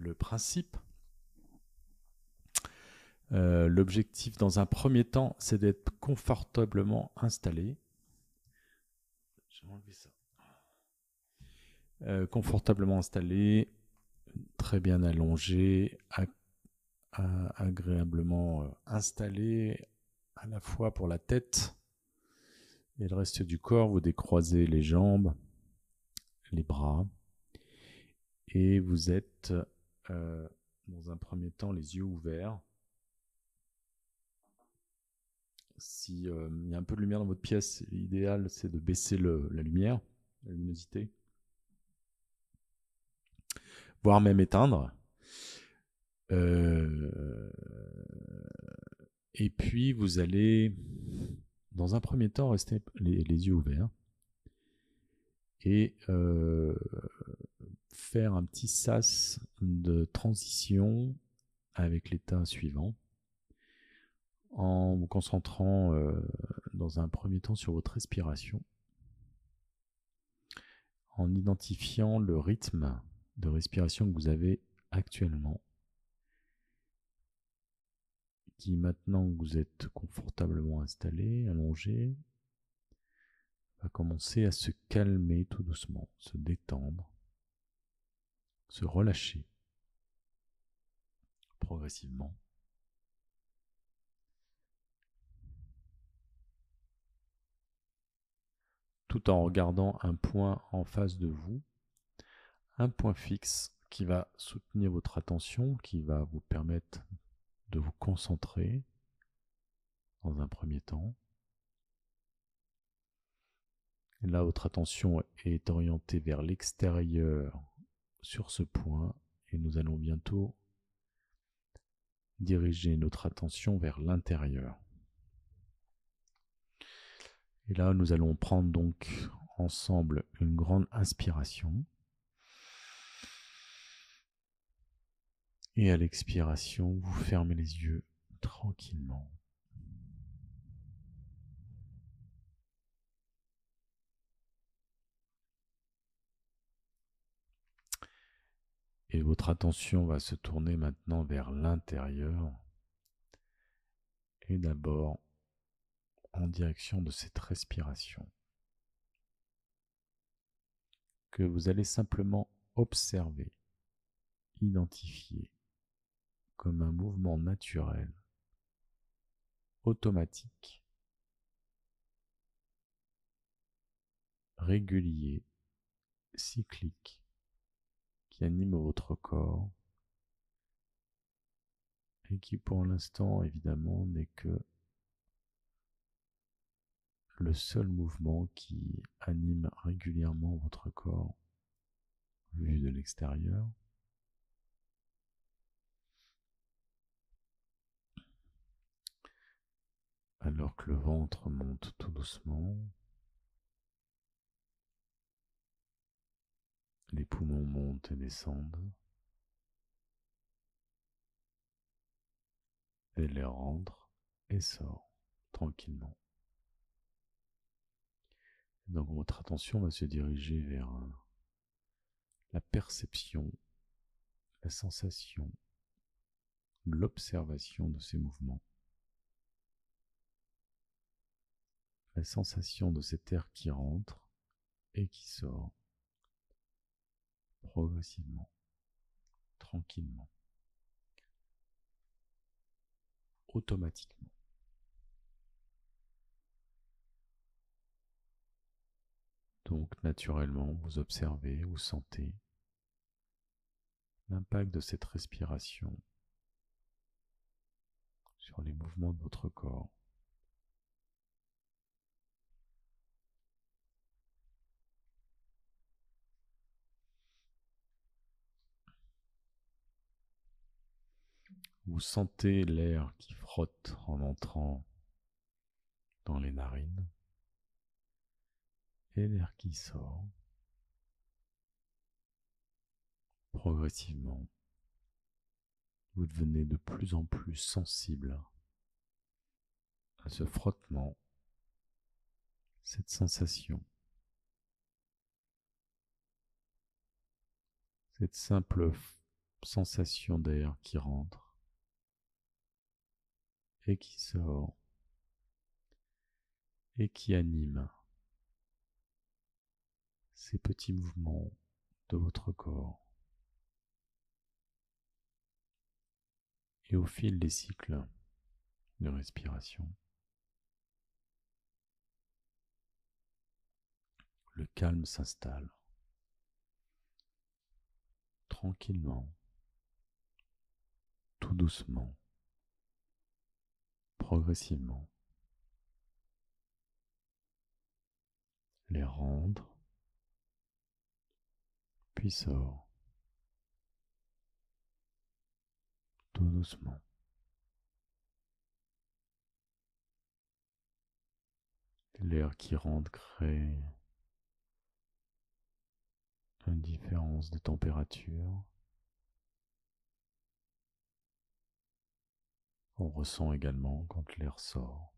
le principe. L'objectif, dans un premier temps, c'est d'être confortablement installé. Je vais enlever ça. Confortablement installé, très bien allongé, agréablement installé, à la fois pour la tête et le reste du corps. Vous décroisez les jambes, les bras, et vous êtes, dans un premier temps, les yeux ouverts. Si il y a un peu de lumière dans votre pièce, l'idéal c'est de baisser la lumière, la luminosité, voire même éteindre. Et puis vous allez, dans un premier temps, rester les yeux ouverts et faire un petit sas de transition avec l'état suivant, en vous concentrant dans un premier temps sur votre respiration, en identifiant le rythme de respiration que vous avez actuellement, qui, maintenant que vous êtes confortablement installé, allongé, va commencer à se calmer tout doucement, se détendre, se relâcher progressivement. Tout en regardant un point en face de vous, un point fixe qui va soutenir votre attention, qui va vous permettre de vous concentrer dans un premier temps. Et là, votre attention est orientée vers l'extérieur sur ce point, et nous allons bientôt diriger notre attention vers l'intérieur. Et là, nous allons prendre donc ensemble une grande inspiration. Et à l'expiration, vous fermez les yeux tranquillement. Et votre attention va se tourner maintenant vers l'intérieur. Et d'abord, en direction de cette respiration, que vous allez simplement observer, identifier comme un mouvement naturel, automatique, régulier, cyclique, qui anime votre corps et qui pour l'instant évidemment n'est que le seul mouvement qui anime régulièrement votre corps vu de l'extérieur. Alors que le ventre monte tout doucement, les poumons montent et descendent, et l'air rentre et sort tranquillement. Donc votre attention va se diriger vers la perception, la sensation, l'observation de ces mouvements, la sensation de cet air qui rentre et qui sort progressivement, tranquillement, automatiquement. Donc naturellement, vous observez, vous sentez l'impact de cette respiration sur les mouvements de votre corps. Vous sentez l'air qui frotte en entrant dans les narines et l'air qui sort progressivement. Vous devenez de plus en plus sensible à ce frottement, cette sensation, cette simple sensation d'air qui rentre et qui sort et qui anime ces petits mouvements de votre corps. Et au fil des cycles de respiration, le calme s'installe tranquillement, tout doucement, progressivement. L'air rentre, puis sort, tout doucement. L'air qui rentre crée une différence de température. On ressent également quand l'air sort,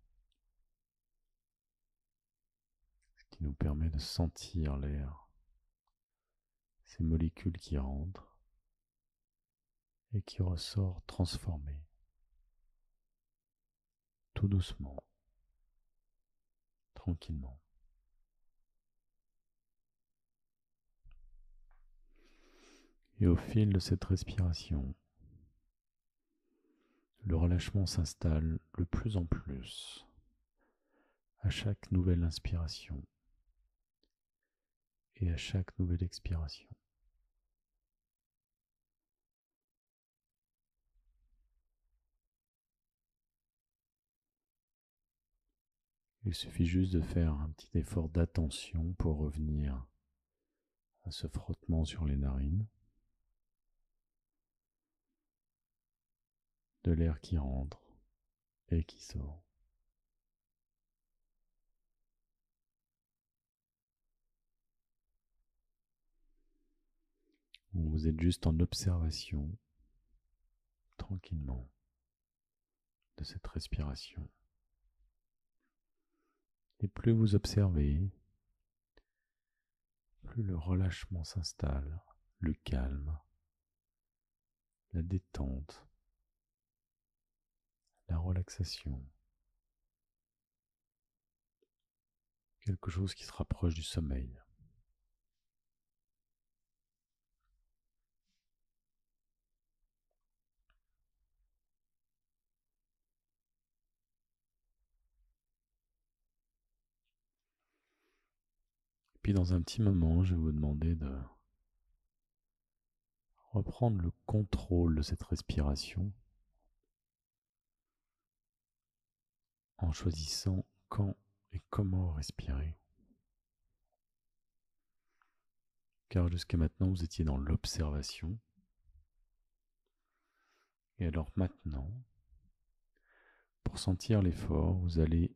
ce qui nous permet de sentir l'air, ces molécules qui rentrent et qui ressortent transformées, tout doucement, tranquillement. Et au fil de cette respiration, le relâchement s'installe de plus en plus à chaque nouvelle inspiration et à chaque nouvelle expiration. Il suffit juste de faire un petit effort d'attention pour revenir à ce frottement sur les narines, de l'air qui rentre et qui sort. Vous êtes juste en observation, tranquillement, de cette respiration. Et plus vous observez, plus le relâchement s'installe, le calme, la détente, la relaxation. Quelque chose qui se rapproche du sommeil. Et puis dans un petit moment, je vais vous demander de reprendre le contrôle de cette respiration en choisissant quand et comment respirer. Car jusqu'à maintenant, vous étiez dans l'observation. Et alors maintenant, pour sentir l'effort, vous allez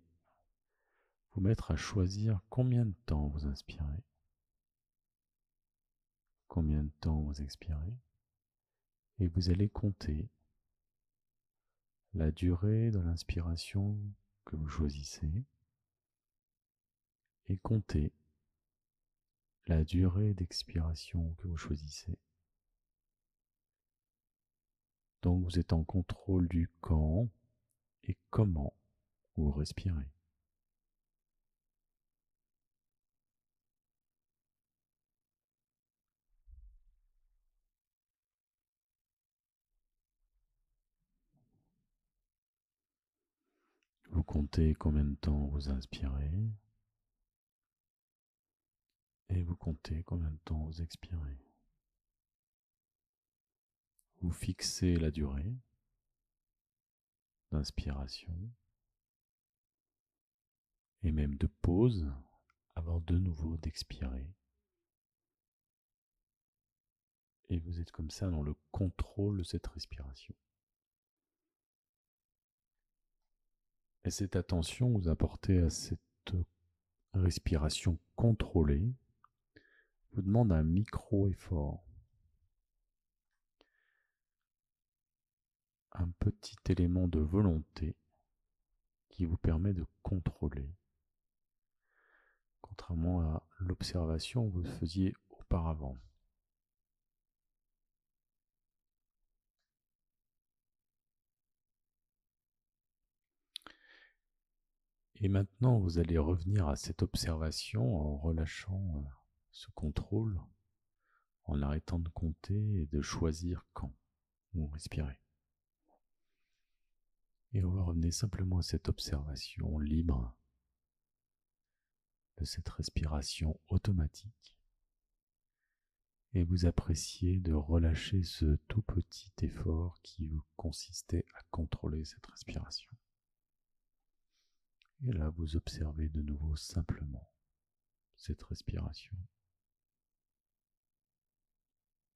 vous mettre à choisir combien de temps vous inspirez, combien de temps vous expirez, et vous allez compter la durée de l'inspiration que vous choisissez et compter la durée d'expiration que vous choisissez. Donc vous êtes en contrôle du quand et comment vous respirez. Vous comptez combien de temps vous inspirez et vous comptez combien de temps vous expirez. Vous fixez la durée d'inspiration et même de pause avant de nouveau d'expirer. Et vous êtes comme ça dans le contrôle de cette respiration. Et cette attention que vous apportez à cette respiration contrôlée vous demande un micro-effort. Un petit élément de volonté qui vous permet de contrôler. Contrairement à l'observation que vous faisiez auparavant. Et maintenant, vous allez revenir à cette observation en relâchant ce contrôle, en arrêtant de compter et de choisir quand vous respirez. Et vous revenez simplement à cette observation libre de cette respiration automatique. Et vous appréciez de relâcher ce tout petit effort qui consistait à contrôler cette respiration. Et là, vous observez de nouveau simplement cette respiration.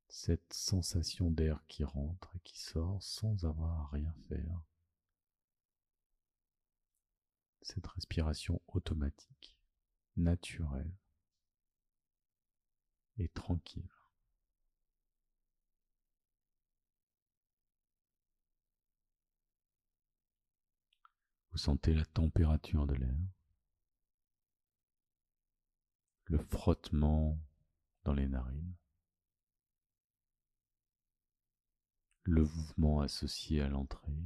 Cette sensation d'air qui rentre et qui sort sans avoir à rien faire. Cette respiration automatique, naturelle et tranquille. Vous sentez la température de l'air, le frottement dans les narines, le mouvement associé à l'entrée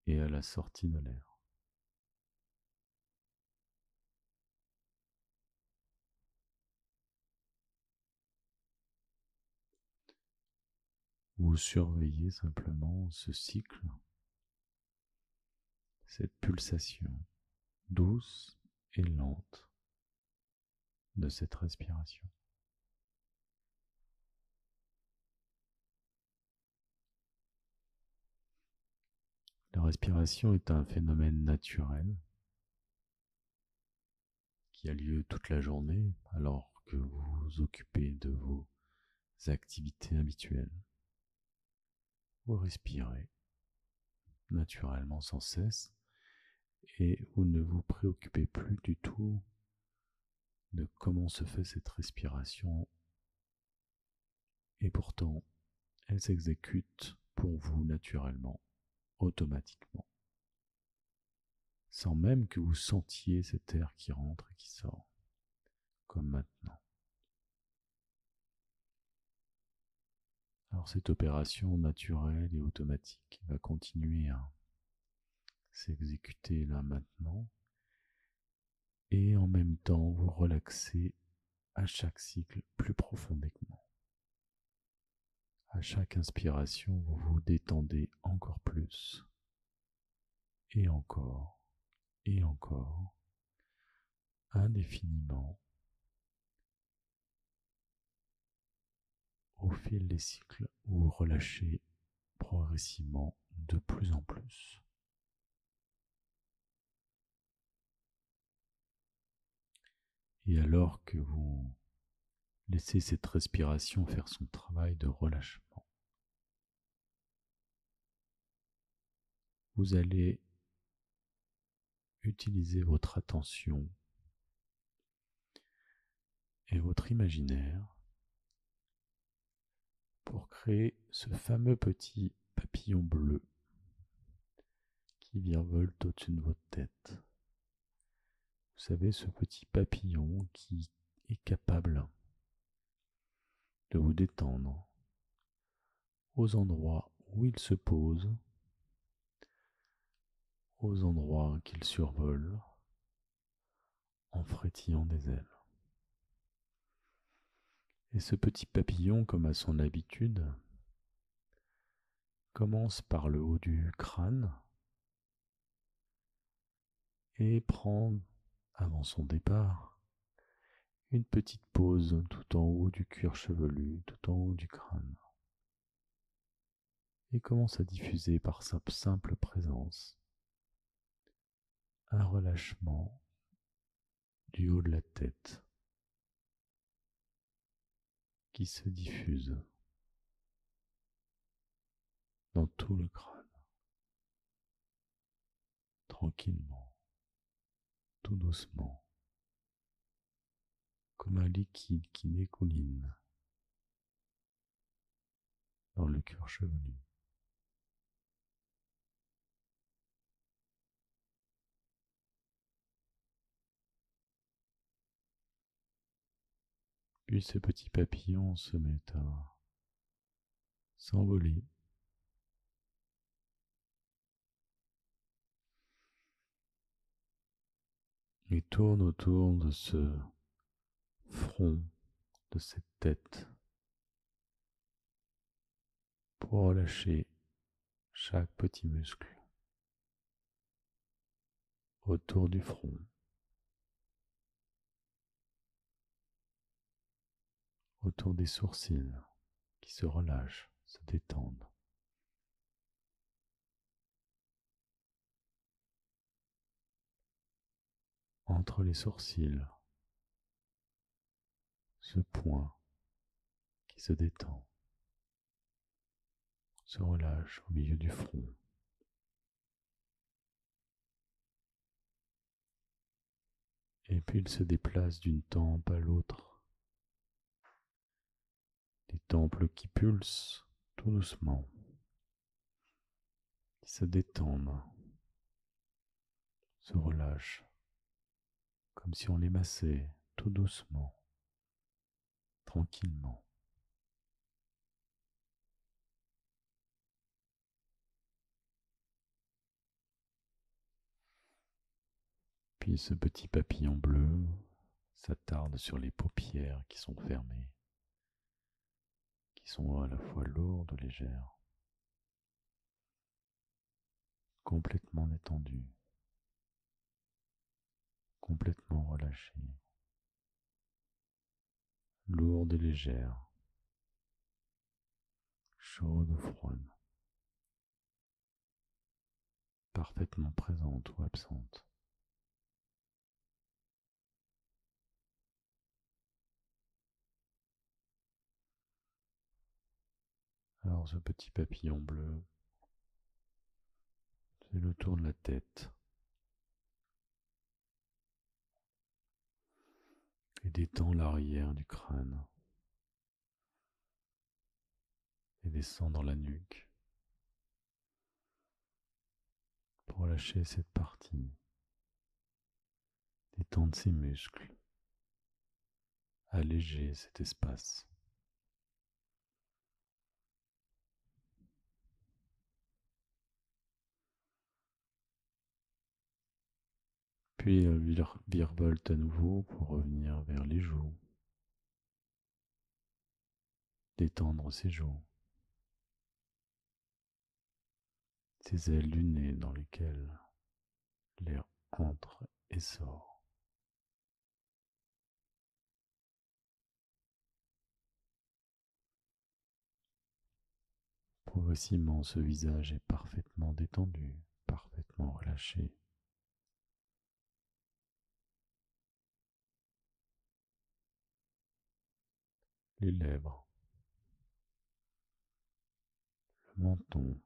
et à la sortie de l'air. Vous surveillez simplement ce cycle, cette pulsation douce et lente de cette respiration. La respiration est un phénomène naturel qui a lieu toute la journée alors que vous vous occupez de vos activités habituelles. Vous respirez naturellement sans cesse et vous ne vous préoccupez plus du tout de comment se fait cette respiration et pourtant elle s'exécute pour vous naturellement, automatiquement, sans même que vous sentiez cet air qui rentre et qui sort, comme maintenant. Alors cette opération naturelle et automatique va continuer à s'exécuter là maintenant et en même temps vous relaxez à chaque cycle plus profondément. À chaque inspiration, vous vous détendez encore plus et encore et encore, indéfiniment, au fil des cycles, vous relâchez progressivement de plus en plus. Et alors que vous laissez cette respiration faire son travail de relâchement, vous allez utiliser votre attention et votre imaginaire pour créer ce fameux petit papillon bleu qui virevolte au-dessus de votre tête. Vous savez, ce petit papillon qui est capable de vous détendre aux endroits où il se pose, aux endroits qu'il survole, en frétillant des ailes. Et ce petit papillon, comme à son habitude, commence par le haut du crâne et prend, avant son départ, une petite pause tout en haut du cuir chevelu, tout en haut du crâne, et commence à diffuser par sa simple présence un relâchement du haut de la tête qui se diffuse dans tout le crâne, tranquillement, tout doucement, comme un liquide qui dégouline dans le cuir chevelu. Puis ce petit papillon se met à s'envoler et tourne autour de ce front, de cette tête, pour relâcher chaque petit muscle autour du front, autour des sourcils qui se relâchent, se détendent. Entre les sourcils, ce point qui se détend, se relâche au milieu du front. Et puis il se déplace d'une tempe à l'autre. Des temples qui pulsent tout doucement, qui se détendent, se relâchent, comme si on les massait tout doucement, tranquillement. Puis ce petit papillon bleu s'attarde sur les paupières qui sont fermées, qui sont à la fois lourdes ou légères, complètement détendues, complètement relâchées, lourdes et légères, chaudes ou froides, parfaitement présentes ou absentes. Alors ce petit papillon bleu, c'est le tour de la tête et détend l'arrière du crâne et descend dans la nuque pour lâcher cette partie, détendre ses muscles, alléger cet espace. Puis virevolte à nouveau pour revenir vers les joues, détendre ses joues, ses ailes du nez dans lesquelles l'air entre et sort. Progressivement, ce visage est parfaitement détendu, parfaitement relâché. Les lèvres, le menton,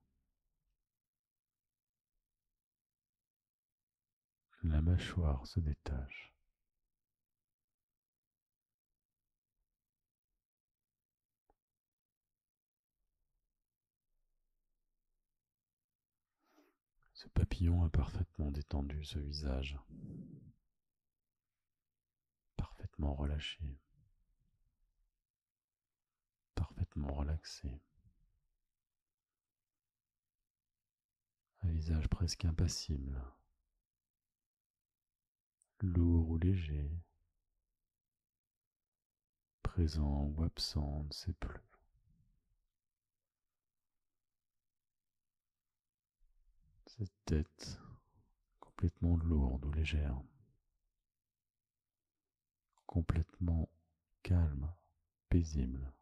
la mâchoire se détache. Ce papillon a parfaitement détendu ce visage, parfaitement relâché, parfaitement relaxé. Un visage presque impassible, lourd ou léger, présent ou absent, on ne sait plus. Cette tête complètement lourde ou légère, complètement calme, paisible,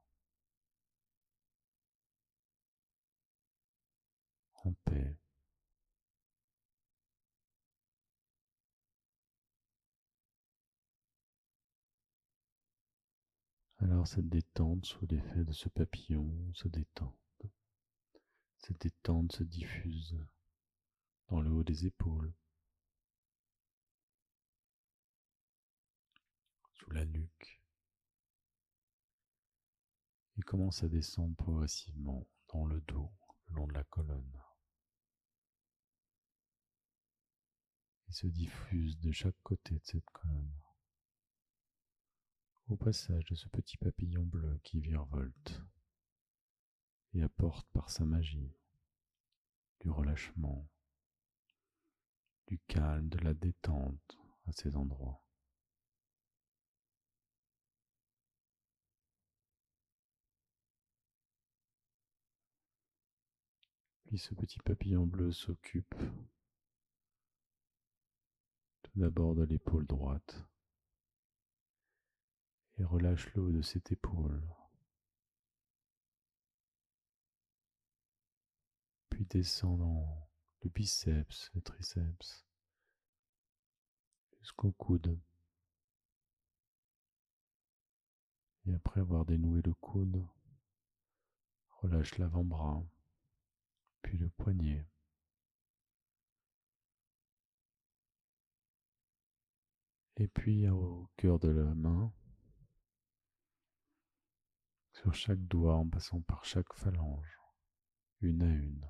en paix. Alors cette détente sous l'effet de ce papillon se détend. Cette détente se diffuse dans le haut des épaules, sous la nuque, et commence à descendre progressivement dans le dos, le long de la colonne, et se diffuse de chaque côté de cette colonne, au passage de ce petit papillon bleu qui virevolte et apporte par sa magie du relâchement, du calme, de la détente à ces endroits. Puis ce petit papillon bleu s'occupe tout d'abord de l'épaule droite et relâche le haut de cette épaule. Puis descend dans le biceps, le triceps, jusqu'au coude. Et après avoir dénoué le coude, relâche l'avant-bras, puis le poignet. Et puis au cœur de la main, sur chaque doigt en passant par chaque phalange, une à une,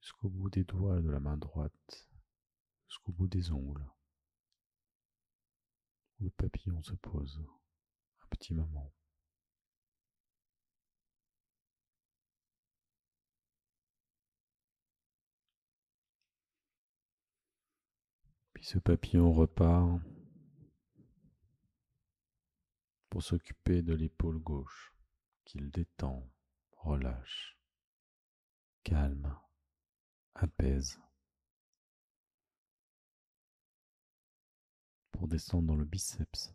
jusqu'au bout des doigts de la main droite, jusqu'au bout des ongles, où le papillon se pose un petit moment. Puis ce papillon repart pour s'occuper de l'épaule gauche, qu'il détend, relâche, calme, apaise, pour descendre dans le biceps,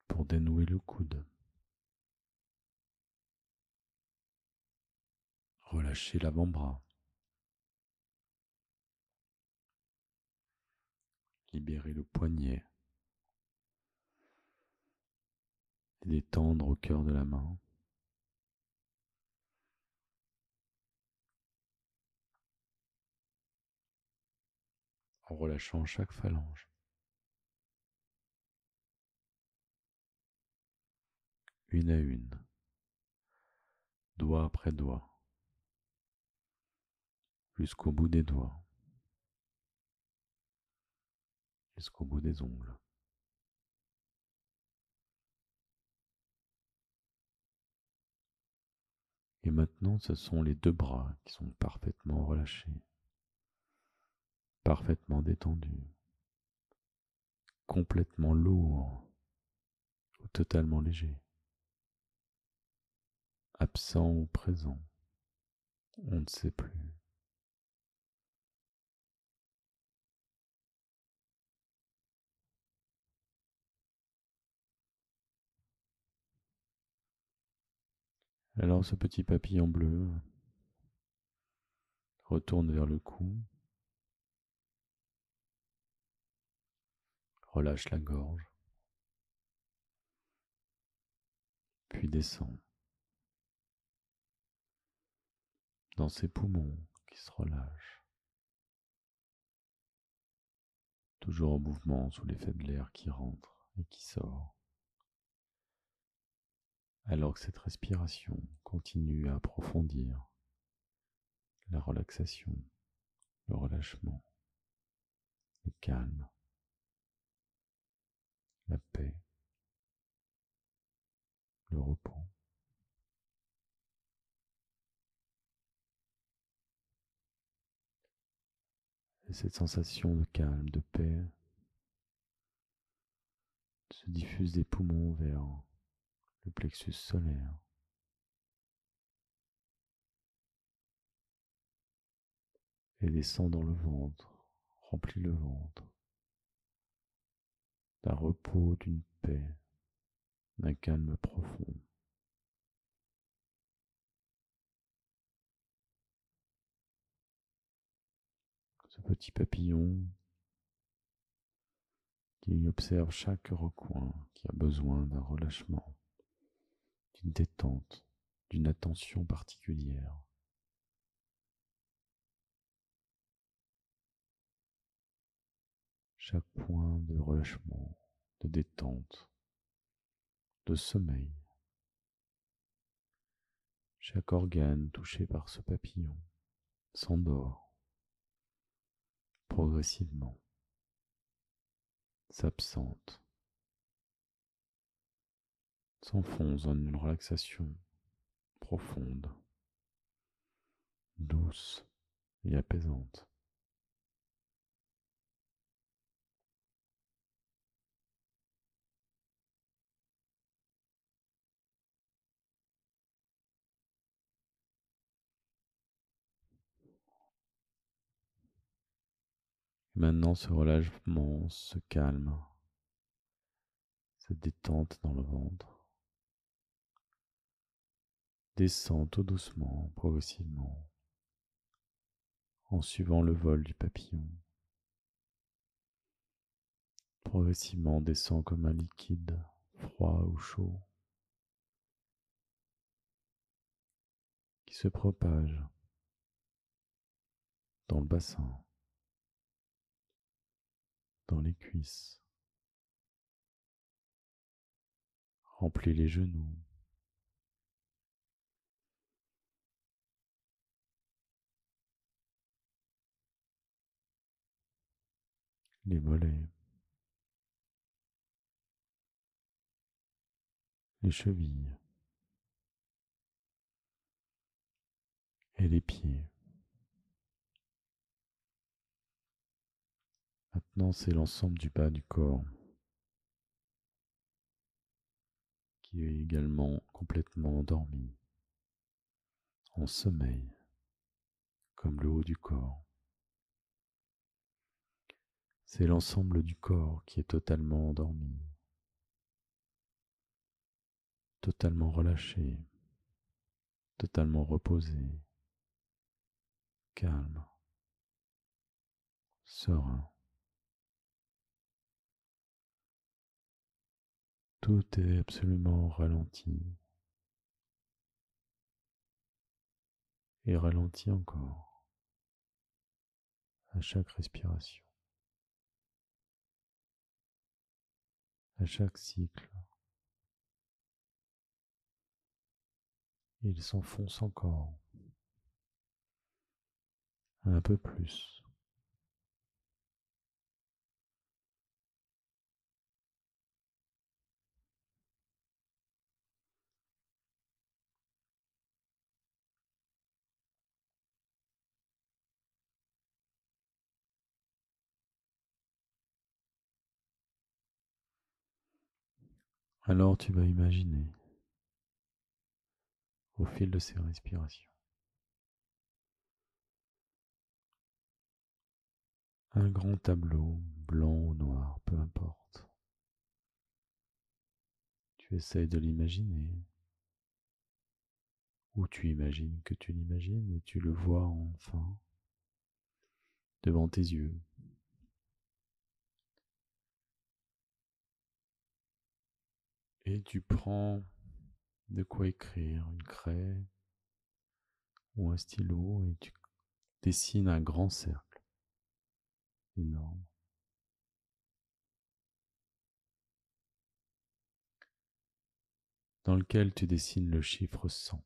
pour dénouer le coude, relâcher l'avant-bras, libérer le poignet, et détendre au cœur de la main, en relâchant chaque phalange, une à une, doigt après doigt, jusqu'au bout des doigts, jusqu'au bout des ongles. Et maintenant, ce sont les deux bras qui sont parfaitement relâchés, parfaitement détendus, complètement lourds ou totalement légers, absents ou présents, on ne sait plus. Alors ce petit papillon bleu retourne vers le cou, relâche la gorge, puis descend dans ses poumons qui se relâchent, toujours en mouvement sous l'effet de l'air qui rentre et qui sort, alors que cette respiration continue à approfondir la relaxation, le relâchement, le calme, la paix, le repos. Et cette sensation de calme, de paix, se diffuse des poumons vers le plexus solaire, et descend dans le ventre, remplit le ventre d'un repos, d'une paix, d'un calme profond. Ce petit papillon qui observe chaque recoin, qui a besoin d'un relâchement, d'une détente, d'une attention particulière. Chaque point de relâchement, de détente, de sommeil. Chaque organe touché par ce papillon s'endort progressivement, s'absente, s'enfonce dans une relaxation profonde, douce et apaisante. Maintenant, ce relâchement se calme, cette détente dans le ventre descend tout doucement, progressivement, en suivant le vol du papillon. Progressivement descend comme un liquide, froid ou chaud, qui se propage dans le bassin, dans les cuisses, remplit les genoux, les mollets, les chevilles et les pieds. Maintenant, c'est l'ensemble du bas du corps qui est également complètement endormi, en sommeil, comme le haut du corps. C'est l'ensemble du corps qui est totalement endormi, totalement relâché, totalement reposé, calme, serein. Tout est absolument ralenti et ralenti encore à chaque respiration, à chaque cycle. Il s'enfonce encore un peu plus. Alors tu vas imaginer, au fil de ces respirations, un grand tableau, blanc ou noir, peu importe. Tu essayes de l'imaginer, ou tu imagines que tu l'imagines et tu le vois enfin devant tes yeux. Et tu prends de quoi écrire, une craie ou un stylo, et tu dessines un grand cercle énorme. Dans lequel tu dessines le chiffre 100.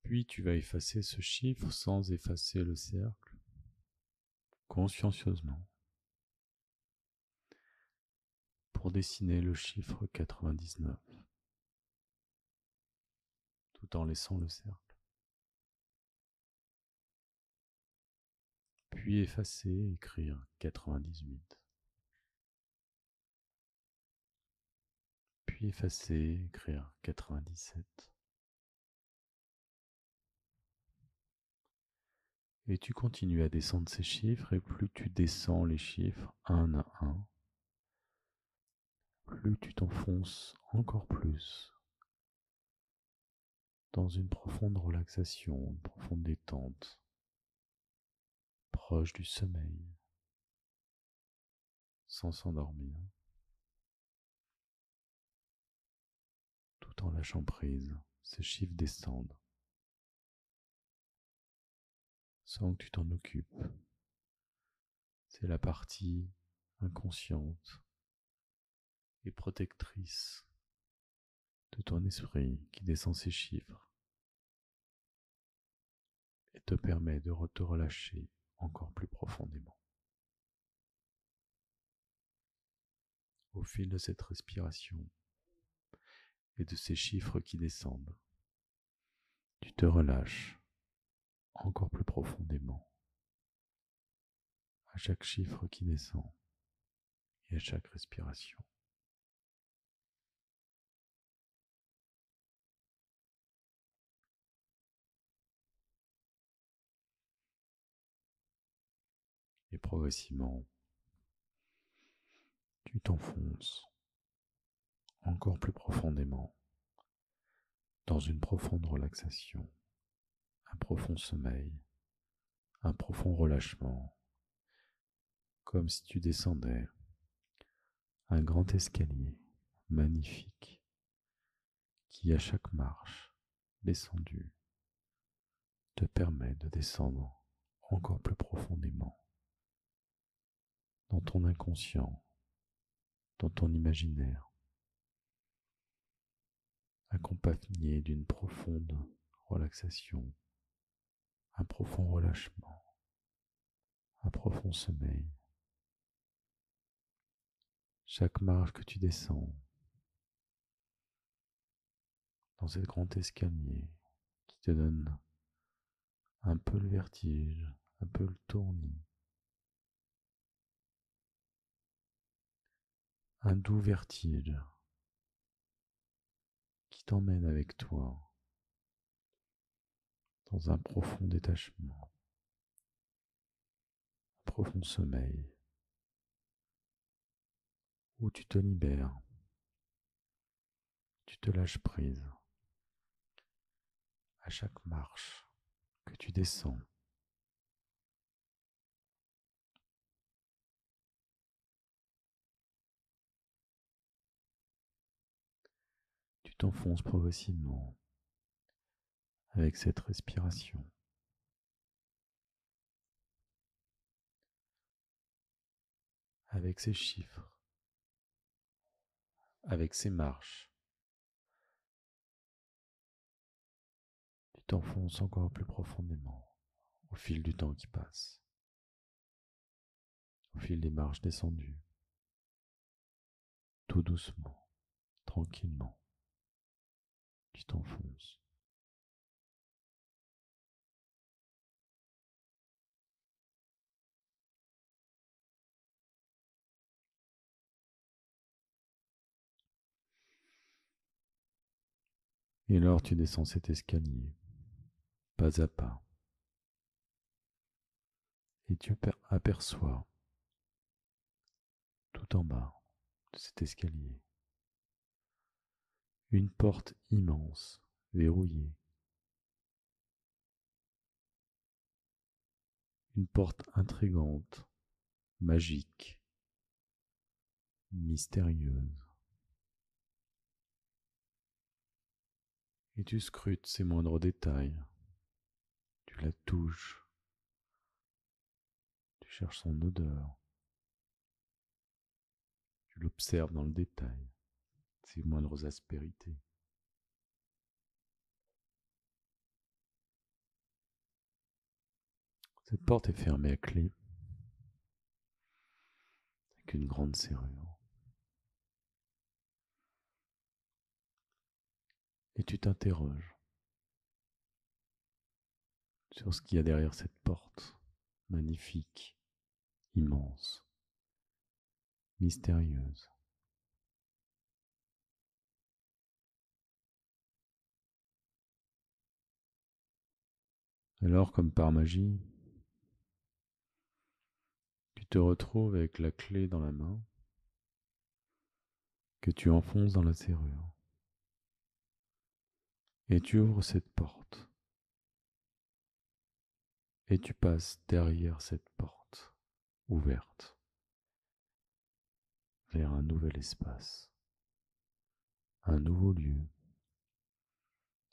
Puis tu vas effacer ce chiffre sans effacer le cercle, consciencieusement, pour dessiner le chiffre 99, tout en laissant le cercle. Puis effacer et écrire 98. Puis effacer, écrire 97. Et tu continues à descendre ces chiffres, et plus tu descends les chiffres un à un, plus tu t'enfonces encore plus dans une profonde relaxation, une profonde détente, proche du sommeil, sans s'endormir, tout en lâchant prise. Ces chiffres descendent, sans que tu t'en occupes. C'est la partie inconsciente et protectrice de ton esprit qui descend ces chiffres et te permet de te relâcher encore plus profondément. au fil de cette respiration et de ces chiffres qui descendent, tu te relâches encore plus profondément à chaque chiffre qui descend et à chaque respiration. Et progressivement, tu t'enfonces encore plus profondément dans une profonde relaxation, un profond sommeil, un profond relâchement, comme si tu descendais un grand escalier magnifique qui, à chaque marche descendue, te permet de descendre encore plus profondément dans ton inconscient, dans ton imaginaire, accompagné d'une profonde relaxation, un profond relâchement, un profond sommeil. Chaque marche que tu descends dans ce grand escalier qui te donne un peu le vertige, un peu le tournis, un doux vertige qui t'emmène avec toi dans un profond détachement, un profond sommeil, où tu te libères, tu te lâches prise à chaque marche que tu descends. Tu t'enfonces progressivement avec cette respiration, avec ces chiffres, avec ces marches. Tu t'enfonces encore plus profondément au fil du temps qui passe, au fil des marches descendues, tout doucement, tranquillement. Tu t'enfonces. Et alors tu descends cet escalier, pas à pas, et tu aperçois tout en bas de cet escalier une porte immense, verrouillée, une porte intrigante, magique, mystérieuse. Et tu scrutes ses moindres détails, tu la touches, tu cherches son odeur, tu l'observes dans le détail, ses moindres aspérités. Cette porte est fermée à clé, avec une grande serrure. Et tu t'interroges sur ce qu'il y a derrière cette porte, magnifique, immense, mystérieuse. Alors, comme par magie, tu te retrouves avec la clé dans la main que tu enfonces dans la serrure. Et tu ouvres cette porte. Et tu passes derrière cette porte ouverte vers un nouvel espace, un nouveau lieu,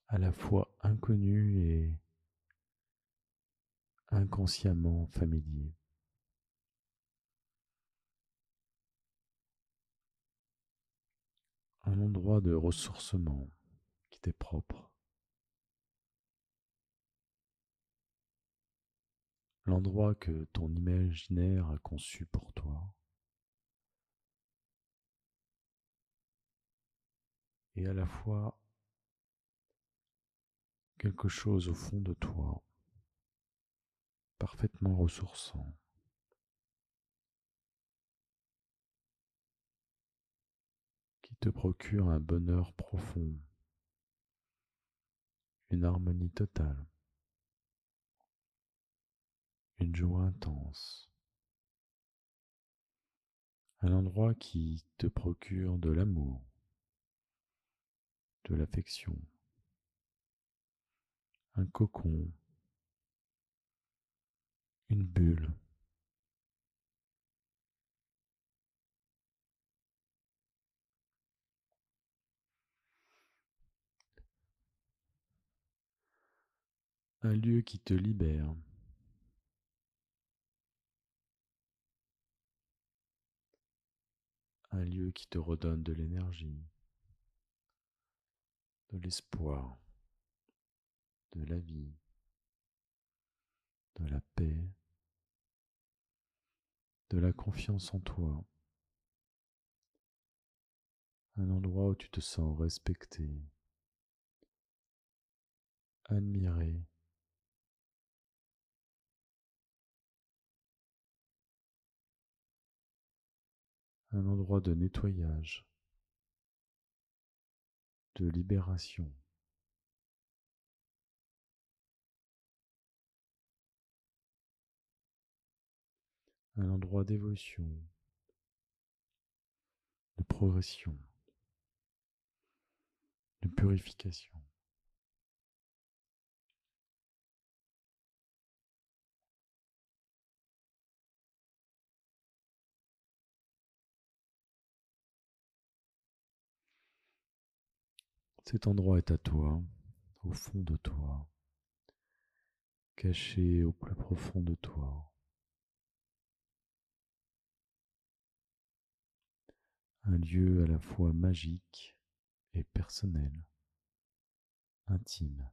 à la fois inconnu et inconsciemment familier. Un endroit de ressourcement qui t'est propre. L'endroit que ton imaginaire a conçu pour toi. et à la fois quelque chose au fond de toi, parfaitement ressourçant, qui te procure un bonheur profond, une harmonie totale, une joie intense, un endroit qui te procure de l'amour, de l'affection, un cocon, une bulle, un lieu qui te libère, un lieu qui te redonne de l'énergie, de l'espoir, de la vie, de la paix, de la confiance en toi, un endroit où tu te sens respecté, admiré, un endroit de nettoyage, de libération, un endroit d'évolution, de progression, de purification. Cet endroit est à toi, au fond de toi, caché au plus profond de toi, un lieu à la fois magique et personnel, intime.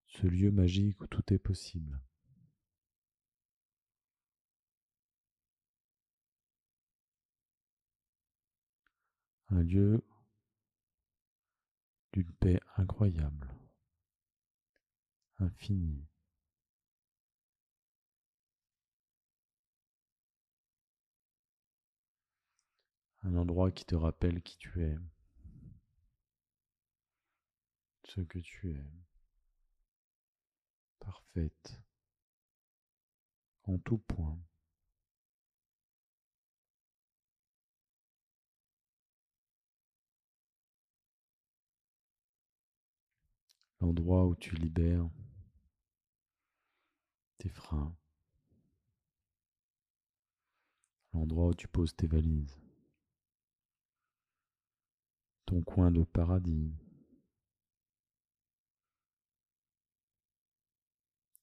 Ce lieu magique où tout est possible. Un lieu d'une paix incroyable, infinie. Un endroit qui te rappelle qui tu es, ce que tu es, parfaite, en tout point. L'endroit où tu libères tes freins, l'endroit où tu poses tes valises, ton coin de paradis,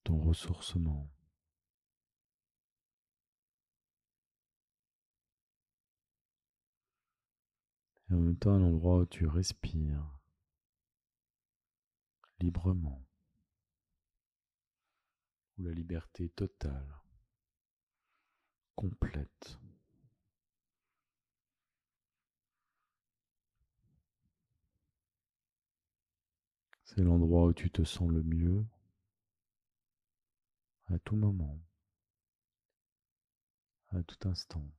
ton ressourcement. Et en même temps un endroit où tu respires librement, où la liberté est totale, complète. C'est l'endroit où tu te sens le mieux à tout moment, à tout instant.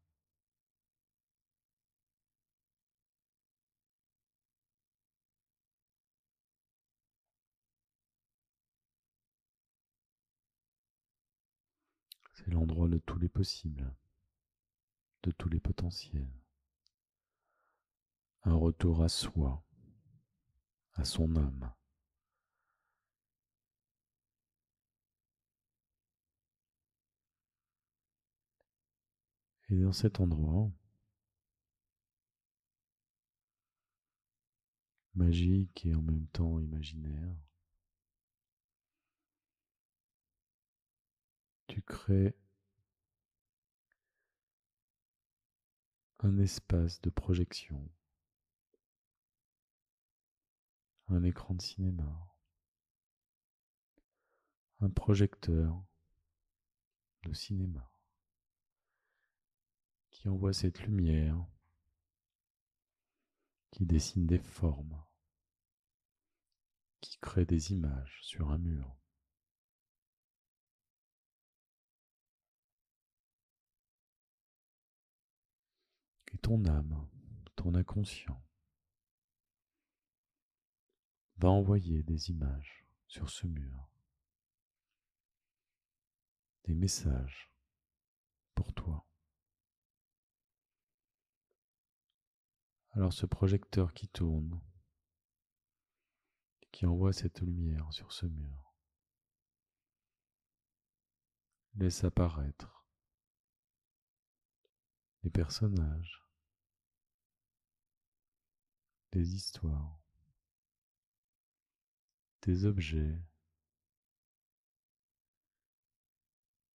C'est l'endroit de tous les possibles, de tous les potentiels. Un retour à soi, à son âme. Et dans cet endroit, magique et en même temps imaginaire, tu crées un espace de projection, un écran de cinéma, un projecteur de cinéma qui envoie cette lumière, qui dessine des formes, qui crée des images sur un mur. Et ton âme, ton inconscient, va envoyer des images sur ce mur, des messages pour toi. Alors ce projecteur qui tourne, qui envoie cette lumière sur ce mur, laisse apparaître des personnages, des histoires, des objets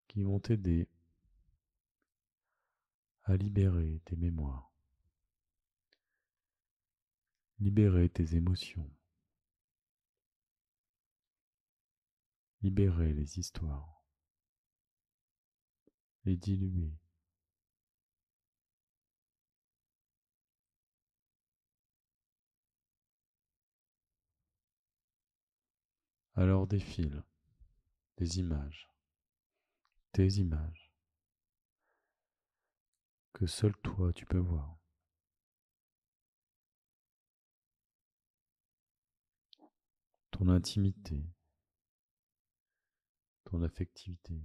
qui vont t'aider à libérer tes mémoires, libérer tes émotions, libérer les histoires, les diluer. Alors défilent des images, tes images, que seul toi tu peux voir. Ton intimité, ton affectivité,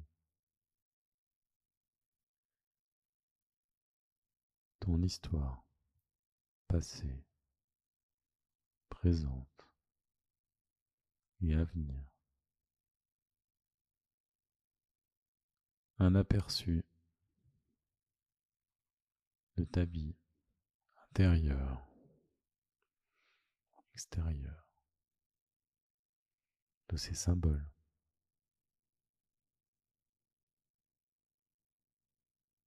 ton histoire, passée, présente et à venir. Un aperçu de ta vie intérieure, extérieure, de ces symboles,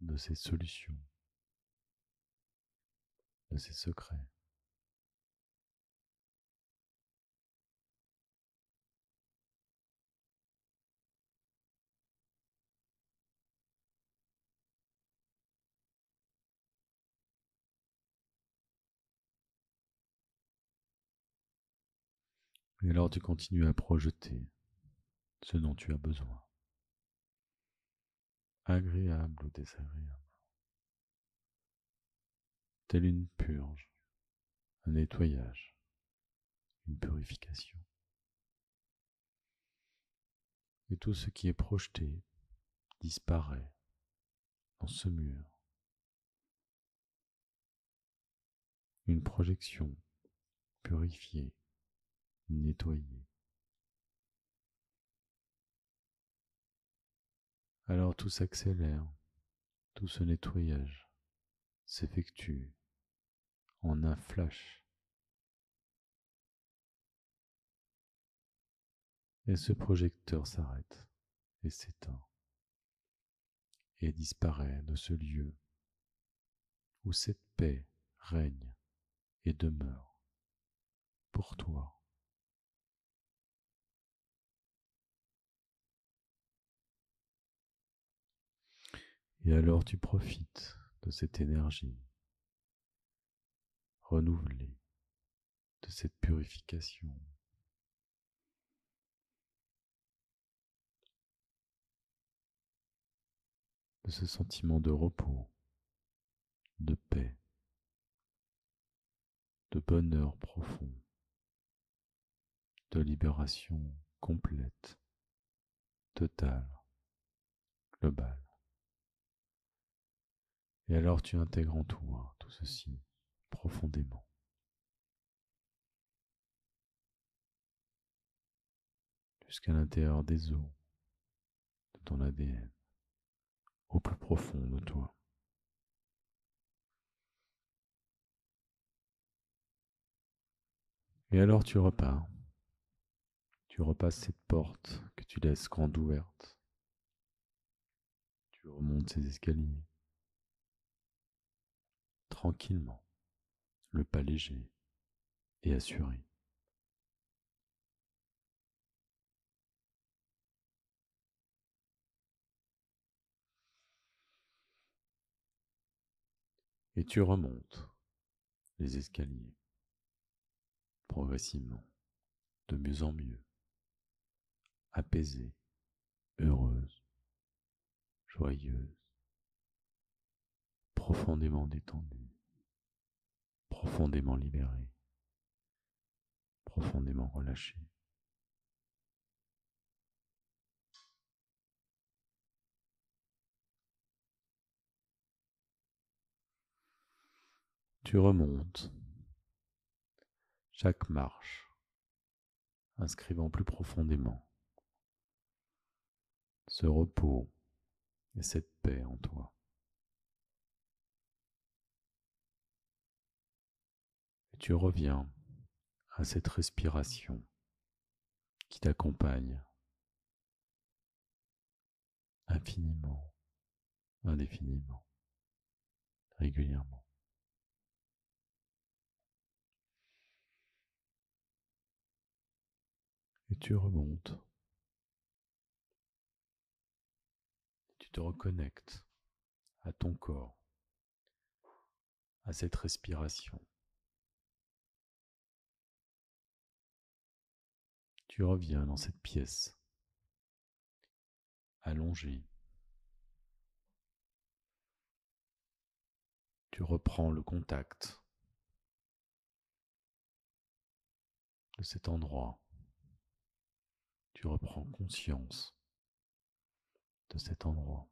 de ces solutions, de ces secrets. Et alors tu continues à projeter ce dont tu as besoin, agréable ou désagréable, telle une purge, un nettoyage, une purification. Et tout ce qui est projeté disparaît dans ce mur. Une projection purifiée, nettoyée. Alors tout s'accélère, tout ce nettoyage s'effectue en un flash. Et ce projecteur s'arrête et s'éteint et disparaît de ce lieu où cette paix règne et demeure pour toi. Et alors tu profites de cette énergie renouvelée, de cette purification, de ce sentiment de repos, de paix, de bonheur profond, de libération complète, totale, globale. Et alors tu intègres en toi tout ceci profondément. Jusqu'à l'intérieur des os de ton ADN, au plus profond de toi. Et alors tu repars. Tu repasses cette porte que tu laisses grande ouverte. Tu remontes ces escaliers. Tranquillement, le pas léger et assuré. Et tu remontes les escaliers, progressivement, de mieux en mieux, apaisée, heureuse, joyeuse, profondément détendue, profondément libérée, profondément relâchée. Tu remontes chaque marche, inscrivant plus profondément ce repos et cette paix en toi. Et tu reviens à cette respiration qui t'accompagne infiniment, indéfiniment, régulièrement. Et tu remontes, tu te reconnectes à ton corps, à cette respiration. Tu reviens dans cette pièce, allongée. Tu reprends le contact de cet endroit. Tu reprends conscience de cet endroit.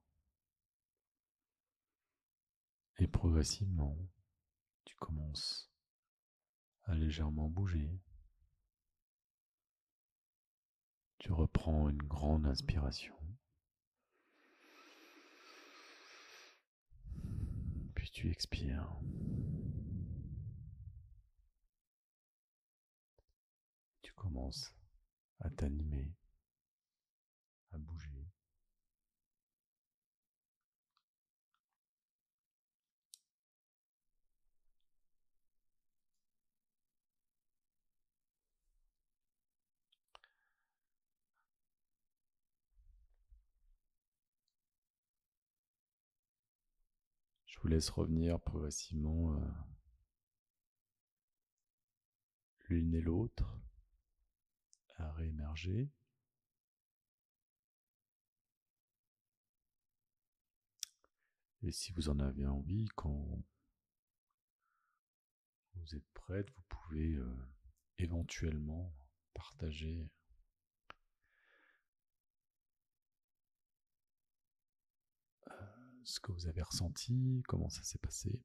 Et progressivement, tu commences à légèrement bouger. Tu reprends une grande inspiration. Puis tu expires. Tu commences à t'animer, à bouger. Je vous laisse revenir progressivement l'une et l'autre à réémerger. Et si vous en avez envie, quand vous êtes prête, vous pouvez éventuellement partager ce que vous avez ressenti, comment ça s'est passé.